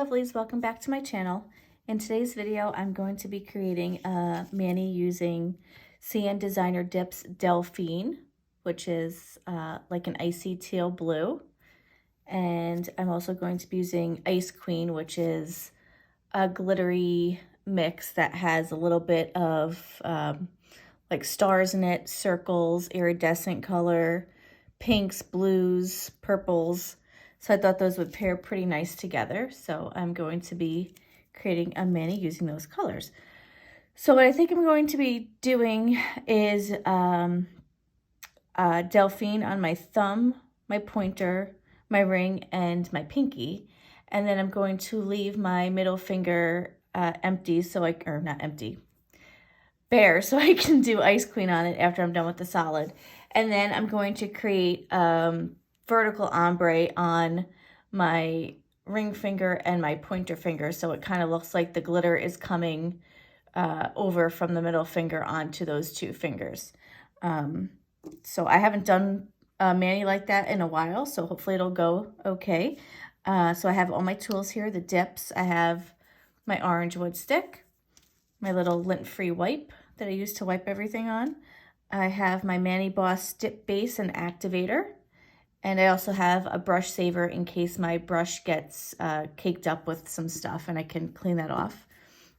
lovelies, welcome back to my channel. In today's video, I'm going to be creating a mani using cndesignerdips Delphine, which is like an icy teal blue. And I'm also going to be using Ice Queen, which is a glittery mix that has a little bit of like stars in it, circles, iridescent color, pinks, blues, purples. So I thought those would pair pretty nice together. So I'm going to be creating a mani using those colors. So what I think I'm going to be doing is Delphine on my thumb, my pointer, my ring, and my pinky. And then I'm going to leave my middle finger empty, or not empty, bare, so I can do Ice Queen on it after I'm done with the solid. And then I'm going to create vertical ombre on my ring finger and my pointer finger, so it kind of looks like the glitter is coming over from the middle finger onto those two fingers. So I haven't done a mani like that in a while, so hopefully it'll go okay. So I have all my tools here, the dips. I have my Orangewood stick, my little lint-free wipe that I use to wipe everything on. I have my maniboss dip base and activator. And I also have a brush saver in case my brush gets caked up with some stuff and I can clean that off.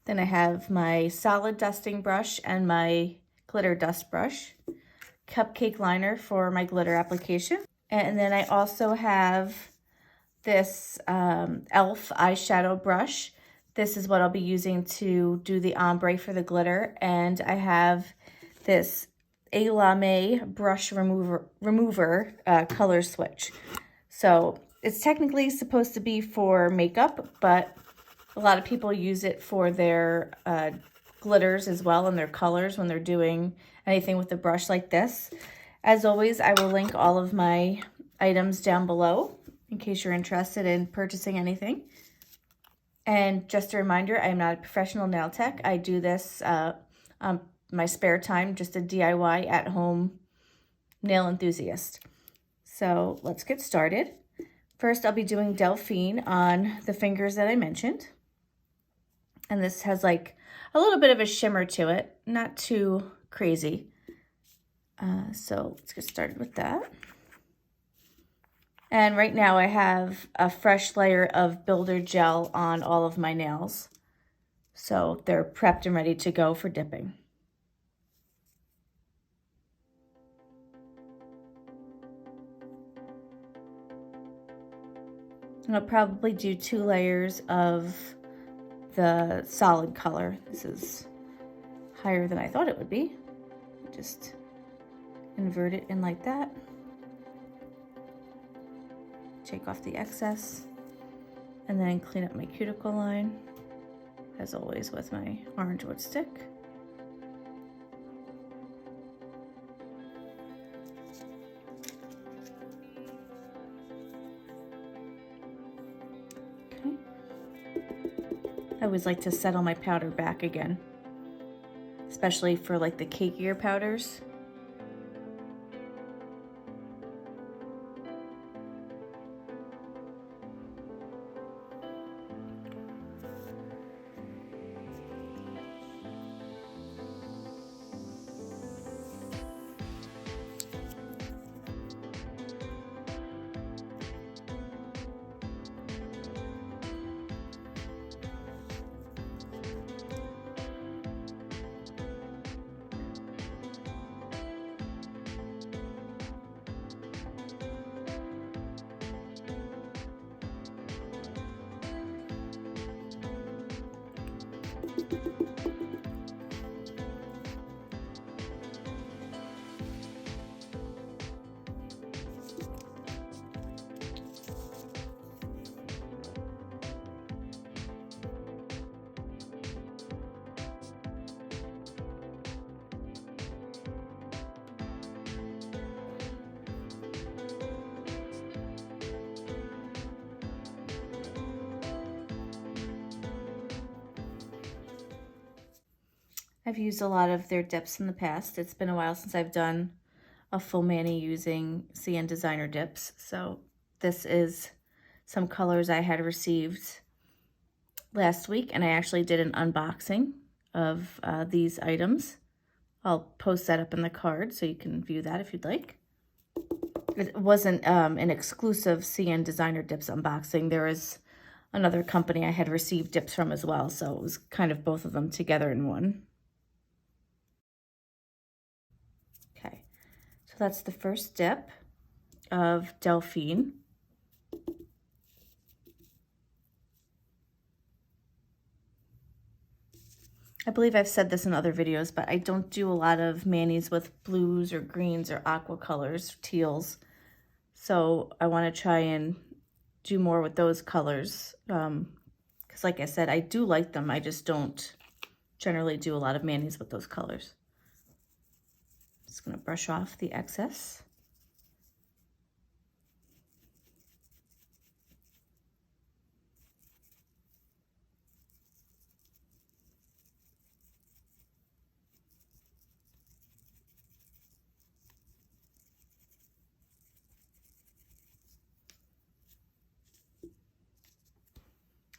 Then I have my solid dusting brush and my glitter dust brush, cupcake liner for my glitter application. And then I also have this e.l.f. eyeshadow brush. This is what I'll be using to do the ombre for the glitter. And I have this Lame brush remover color switch. So it's technically supposed to be for makeup, but a lot of people use it for their glitters as well and their colors when they're doing anything with a brush like this. As always, I will link all of my items down below in case you're interested in purchasing anything. And just a reminder, I'm not a professional nail tech. I do this my spare time, just a DIY at-home nail enthusiast. So let's get started. First, I'll be doing Delphine on the fingers that I mentioned. And this has like a little bit of a shimmer to it, not too crazy. So let's get started with that. And right now I have a fresh layer of builder gel on all of my nails. So they're prepped and ready to go for dipping. And I'll probably do 2 layers of the solid color. This is higher than I thought it would be. Just invert it in like that. Take off the excess. And then clean up my cuticle line, as always with my Orangewood stick. I always like to settle my powder back again, especially for like the cakier powders. I've used a lot of their dips in the past. It's been a while since I've done a full mani using cndesignerdips. So this is some colors I had received last week, and I actually did an unboxing of these items. I'll post that up in the card so you can view that if you'd like. It wasn't an exclusive cndesignerdips unboxing. There is another company I had received dips from as well, so it was kind of both of them together in one. Okay, so that's the first dip of Delphine. I believe I've said this in other videos, but I don't do a lot of manis with blues or greens or aqua colors, teals. So I want to try and do more with those colors. Because like I said, I do like them. I just don't generally do a lot of manis with those colors. Just going to brush off the excess.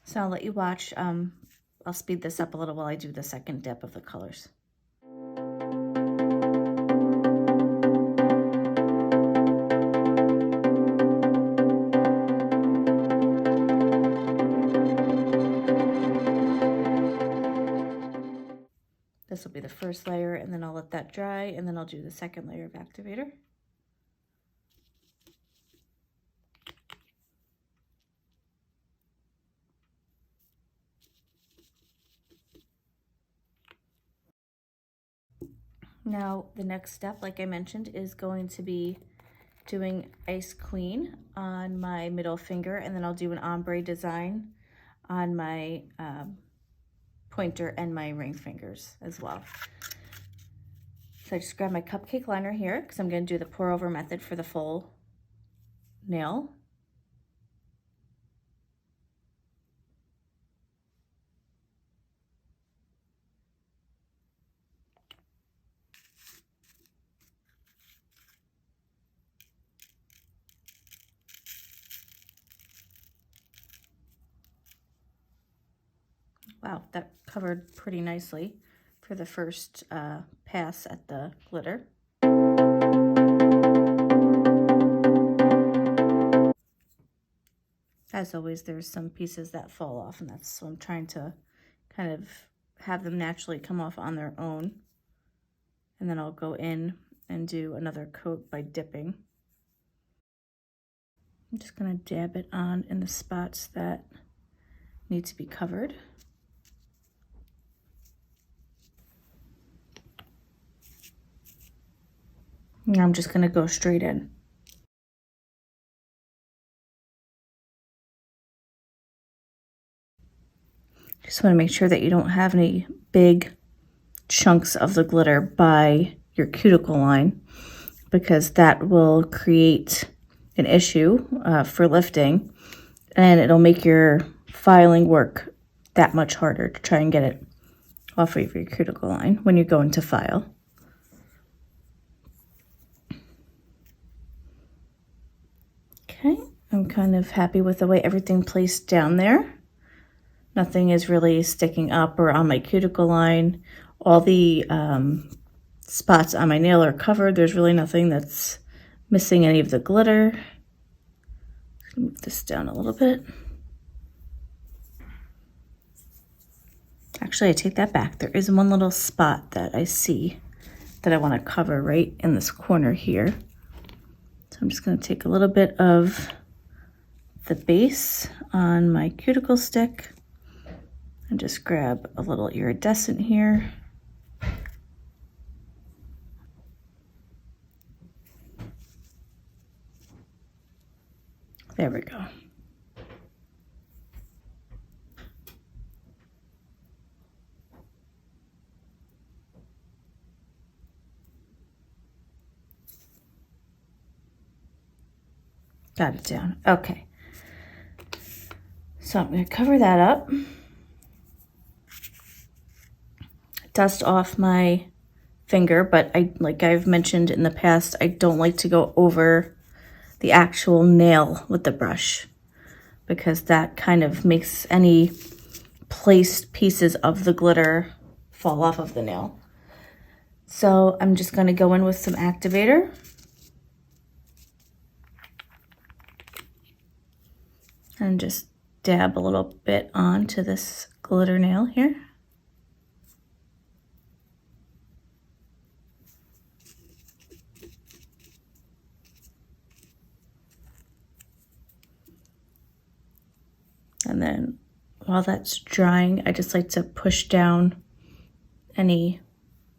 So I'll let you watch. I'll speed this up a little while I do the second dip of the colors. This will be the first layer, and then I'll let that dry, and then I'll do the second layer of activator. Now, the next step, like I mentioned, is going to be doing Ice Queen on my middle finger, and then I'll do an ombre design on my pointer and my ring fingers as well. So I just grab my cupcake liner here because I'm going to do the pour over method for the full nail. Wow, that covered pretty nicely for the first pass at the glitter. As always, there's some pieces that fall off, and that's so I'm trying to kind of have them naturally come off on their own. And then I'll go in and do another coat by dipping. I'm just going to dab it on in the spots that need to be covered. Now I'm just going to go straight in. Just want to make sure that you don't have any big chunks of the glitter by your cuticle line, because that will create an issue for lifting, and it'll make your filing work that much harder to try and get it off of your cuticle line when you're going to file. Okay, I'm kind of happy with the way everything placed down there. Nothing is really sticking up or on my cuticle line. All the spots on my nail are covered. There's really nothing that's missing any of the glitter. Move this down a little bit. Actually, I take that back. There is one little spot that I see that I want to cover right in this corner here. So I'm just going to take a little bit of the base on my cuticle stick and just grab a little iridescent here. There we go. Got it down. Okay. So I'm going to cover that up. Dust off my finger, but like I've mentioned in the past, I don't like to go over the actual nail with the brush, because that kind of makes any placed pieces of the glitter fall off of the nail. So I'm just going to go in with some activator. And just dab a little bit onto this glitter nail here. And then while that's drying, I just like to push down any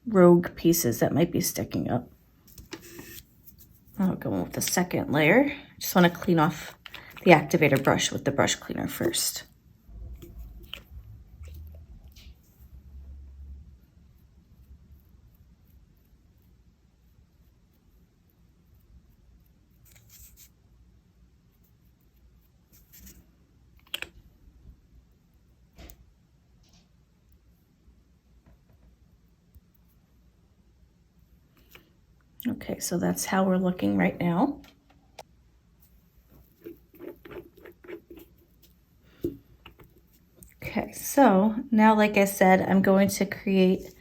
rogue pieces that might be sticking up. I'll go in with the second layer. Just want to clean off the activator brush with the brush cleaner first. Okay, so that's how we're looking right now. Okay, so now, like I said, I'm going to create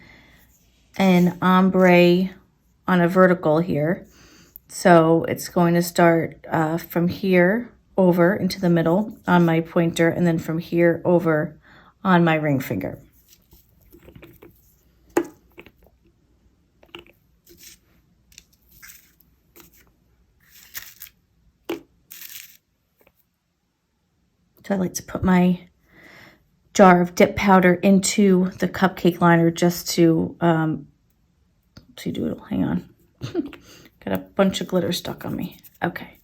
an ombre on a vertical here. So it's going to start from here over into the middle on my pointer, and then from here over on my ring finger. So I like to put my jar of dip powder into the cupcake liner just to doodle. Hang on. Got a bunch of glitter stuck on me. Okay.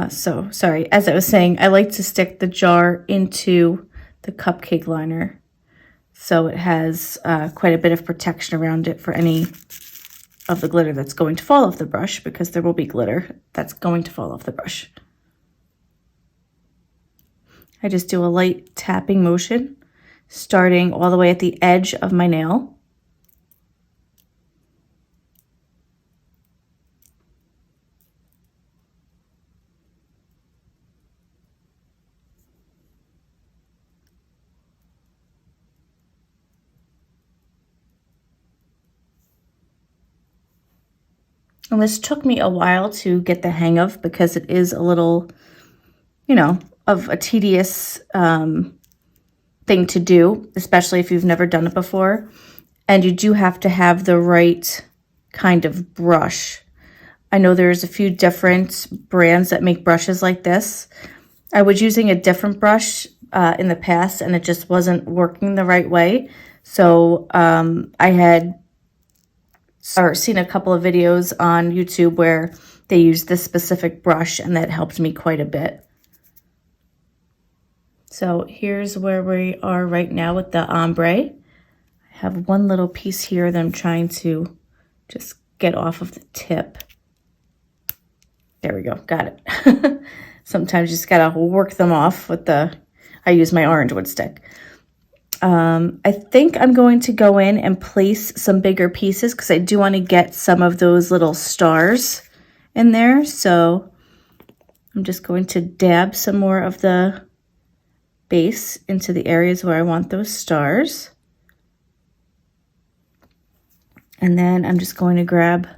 So sorry, as I was saying, I like to stick the jar into the cupcake liner so it has quite a bit of protection around it for any of the glitter that's going to fall off the brush, because there will be glitter that's going to fall off the brush. I just do a light tapping motion, starting all the way at the edge of my nail. And this took me a while to get the hang of, because it is a little, you know, of a tedious thing to do, especially if you've never done it before. And you do have to have the right kind of brush. I know there's a few different brands that make brushes like this. I was using a different brush in the past, and it just wasn't working the right way. So I had seen a couple of videos on YouTube where they use this specific brush, and that helped me quite a bit. So here's where we are right now with the ombre. I have one little piece here that I'm trying to just get off of the tip. There we go, got it. Sometimes you just gotta work them off with I use my Orangewood stick. I think I'm going to go in and place some bigger pieces, because I do want to get some of those little stars in there. So I'm just going to dab some more of the base into the areas where I want those stars. And then I'm just going to grab a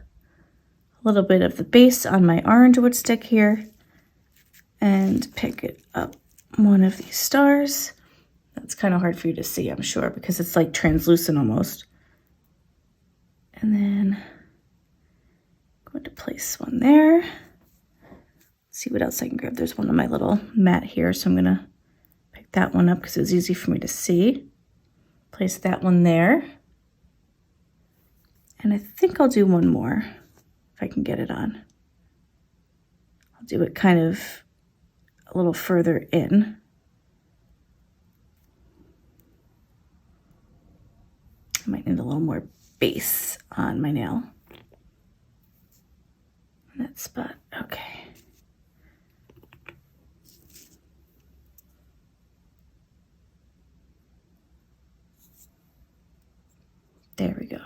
little bit of the base on my Orangewood stick here and pick it up one of these stars. That's kind of hard for you to see, I'm sure, because it's like translucent almost. And then I'm going to place one there. See what else I can grab. There's one on my little mat here, so I'm going to pick that one up because it's easy for me to see. Place that one there. And I think I'll do one more if I can get it on. I'll do it kind of a little further in. I might need a little more base on my nail. In that spot, okay. There we go.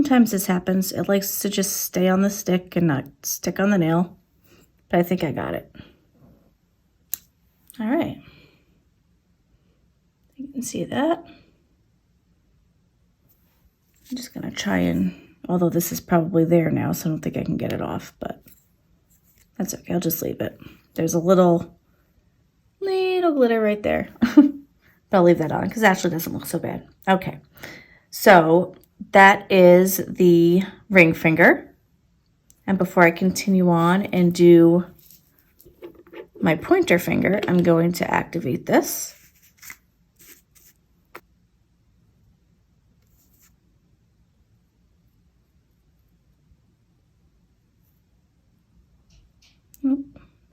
Sometimes this happens. It likes to just stay on the stick and not stick on the nail, but I think I got it. All right. You can see that. I'm just gonna try and, although this is probably there now, so I don't think I can get it off, but that's okay, I'll just leave it. There's a little glitter right there. But I'll leave that on because it actually doesn't look so bad. Okay, so that is the ring finger. And before I continue on and do my pointer finger, I'm going to activate this.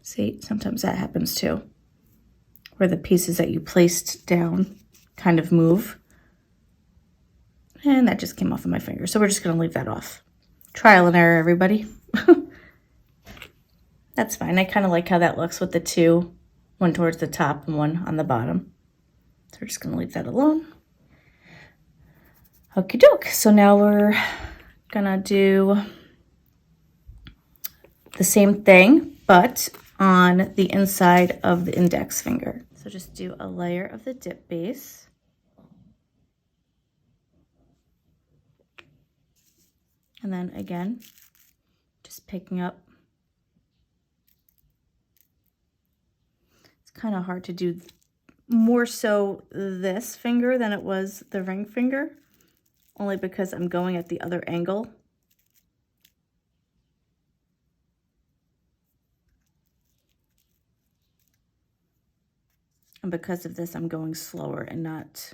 See, sometimes that happens too, where the pieces that you placed down kind of move. And that just came off of my finger. So we're just going to leave that off. Trial and error, everybody. That's fine. I kind of like how that looks with the two, one towards the top and one on the bottom. So we're just going to leave that alone. Okie doke. So now we're going to do the same thing, but on the inside of the index finger. So just do a layer of the dip base. And then again, just picking up. It's kind of hard to do more so this finger than it was the ring finger, only because I'm going at the other angle. And because of this, I'm going slower and not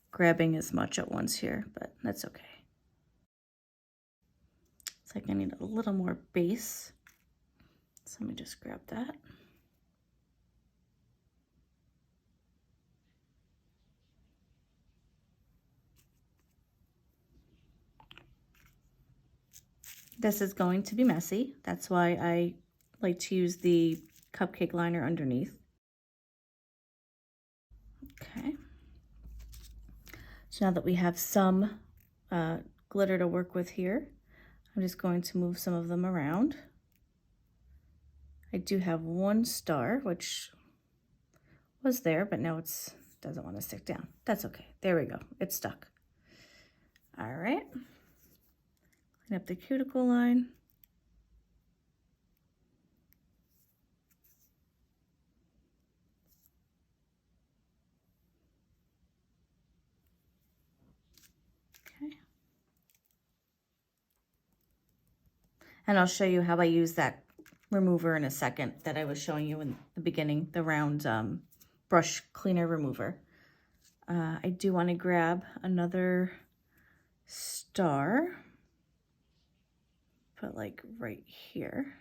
grabbing as much at once here, but that's okay. It's like I need a little more base. So let me just grab that. This is going to be messy. That's why I like to use the cupcake liner underneath. Okay. So now that we have some glitter to work with here, I'm just going to move some of them around. I do have one star, which was there, but now it doesn't want to stick down. That's okay. There we go. It's stuck. All right. Clean up the cuticle line. Okay. And I'll show you how I use that remover in a second that I was showing you in the beginning, the round brush cleaner remover. I do want to grab another star, put like right here.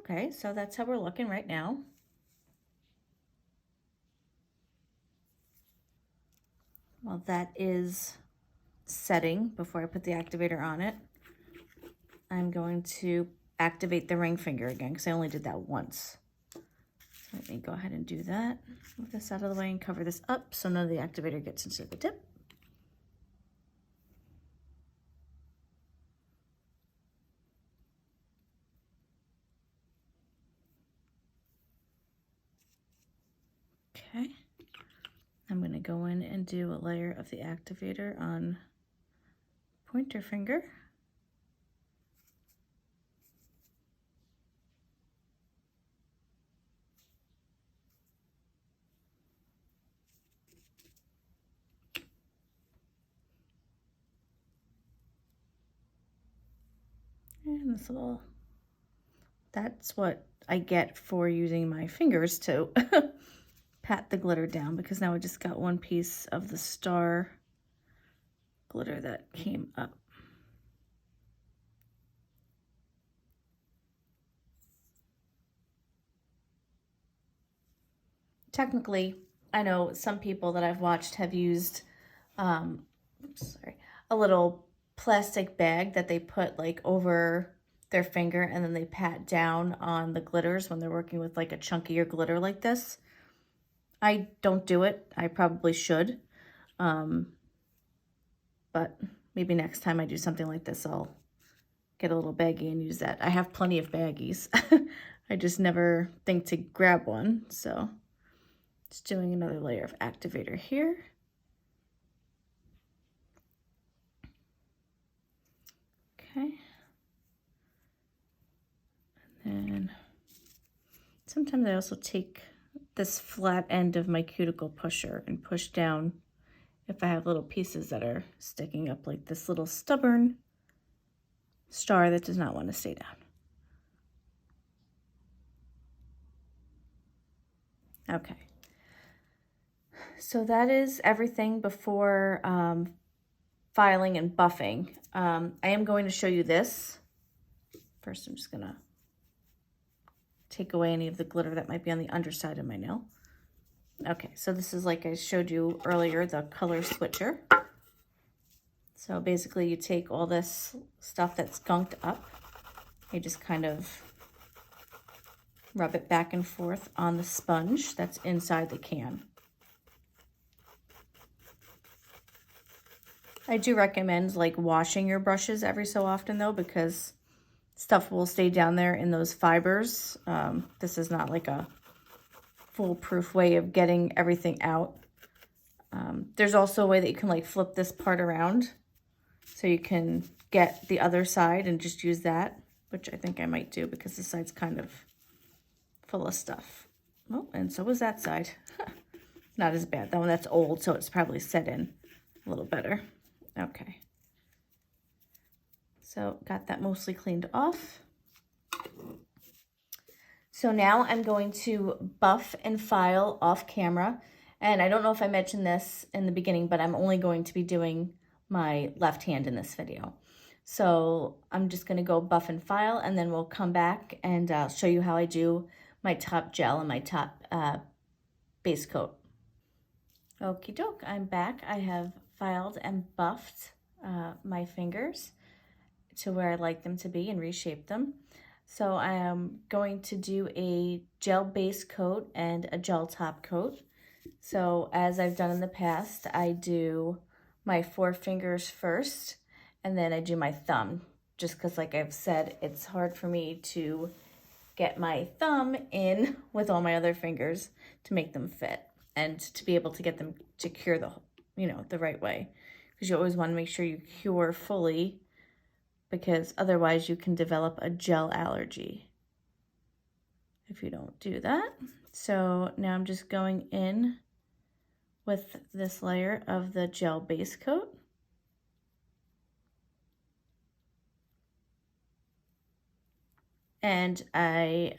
Okay, so that's how we're looking right now. While that is setting before I put the activator on it, I'm going to activate the ring finger again because I only did that once. So let me go ahead and do that. Move this out of the way and cover this up so none of the activator gets into the tip. Okay, I'm going to go in and do a layer of the activator on pointer finger. And this little, that's what I get for using my fingers to pat the glitter down, because now I just got one piece of the star glitter that came up. technically, I know some people that I've watched have used a little plastic bag that they put like over their finger, and then they pat down on the glitters when they're working with like a chunkier glitter like this. I don't do it. I probably should. But maybe next time I do something like this, I'll get a little baggie and use that. I have plenty of baggies. I just never think to grab one. So just doing another layer of activator here. Okay. And then sometimes I also take this flat end of my cuticle pusher and push down if I have little pieces that are sticking up, like this little stubborn star that does not want to stay down. Okay. So that is everything before filing and buffing. I am going to show you this. First, I'm just going to take away any of the glitter that might be on the underside of my nail. Okay, so this is, like I showed you earlier, the color switcher. So basically you take all this stuff that's gunked up, you just kind of rub it back and forth on the sponge that's inside the can. I do recommend like washing your brushes every so often though, because stuff will stay down there in those fibers. This is not like a foolproof way of getting everything out. There's also a way that you can like flip this part around so you can get the other side and just use that, which I think I might do because this side's kind of full of stuff. Oh, and so was that side. Not as bad. That one, that's old, so it's probably set in a little better. Okay. So got that mostly cleaned off. So now I'm going to buff and file off camera. And I don't know if I mentioned this in the beginning, but I'm only going to be doing my left hand in this video. So I'm just going to go buff and file, and then we'll come back and show you how I do my top gel and my top base coat. Okie doke, I'm back. I have filed and buffed my fingers to where I like them to be and reshaped them. So I am going to do a gel base coat and a gel top coat. So as I've done in the past, I do my 4 fingers first, and then I do my thumb, just because like I've said, it's hard for me to get my thumb in with all my other fingers to make them fit and to be able to get them to cure the right way. Because you always want to make sure you cure fully, because otherwise you can develop a gel allergy if you don't do that. So now I'm just going in with this layer of the gel base coat. And I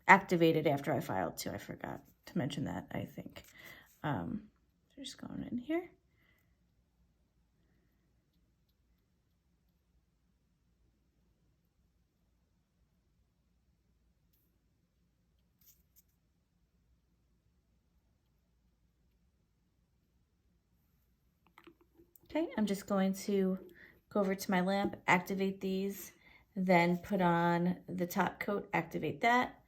activated after I filed too. I forgot to mention that, I think. So just going in here. Okay, I'm just going to go over to my lamp, activate these, then put on the top coat, activate that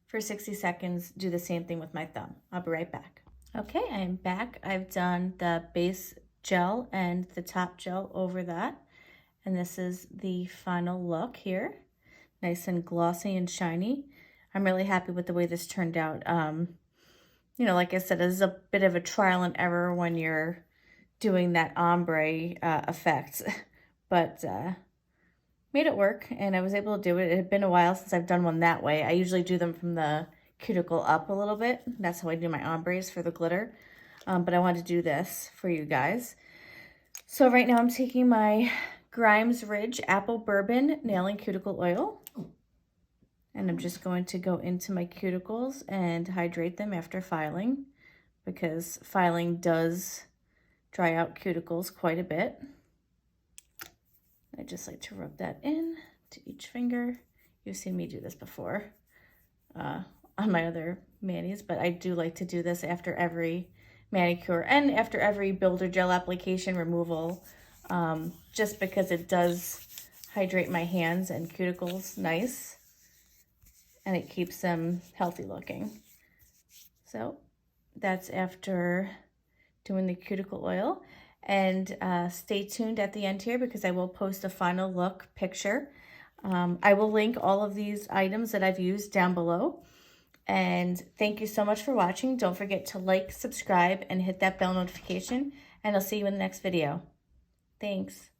for 60 seconds, do the same thing with my thumb. I'll be right back. Okay, I'm back. I've done the base gel and the top gel over that, and this is the final look here. Nice and glossy and shiny. I'm really happy with the way this turned out. You know, like I said, this is a bit of a trial and error when you're doing that ombre effect, but made it work, and I was able to do it. It had been a while since I've done one that way. I usually do them from the cuticle up a little bit. That's how I do my ombres for the glitter, but I wanted to do this for you guys. So right now I'm taking my Grimes Ridge Apple Bourbon Nailing Cuticle Oil, and I'm just going to go into my cuticles and hydrate them after filing, because filing does dry out cuticles quite a bit. I just like to rub that in to each finger. You've seen me do this before. on my other manis, but I do like to do this after every manicure and after every builder gel application removal, just because it does hydrate my hands and cuticles nice, and it keeps them healthy looking. So that's after doing the cuticle oil. And stay tuned at the end here because I will post a final look picture. I will link all of these items that I've used down below. And thank you so much for watching. Don't forget to like, subscribe, and hit that bell notification. And I'll see you in the next video. Thanks.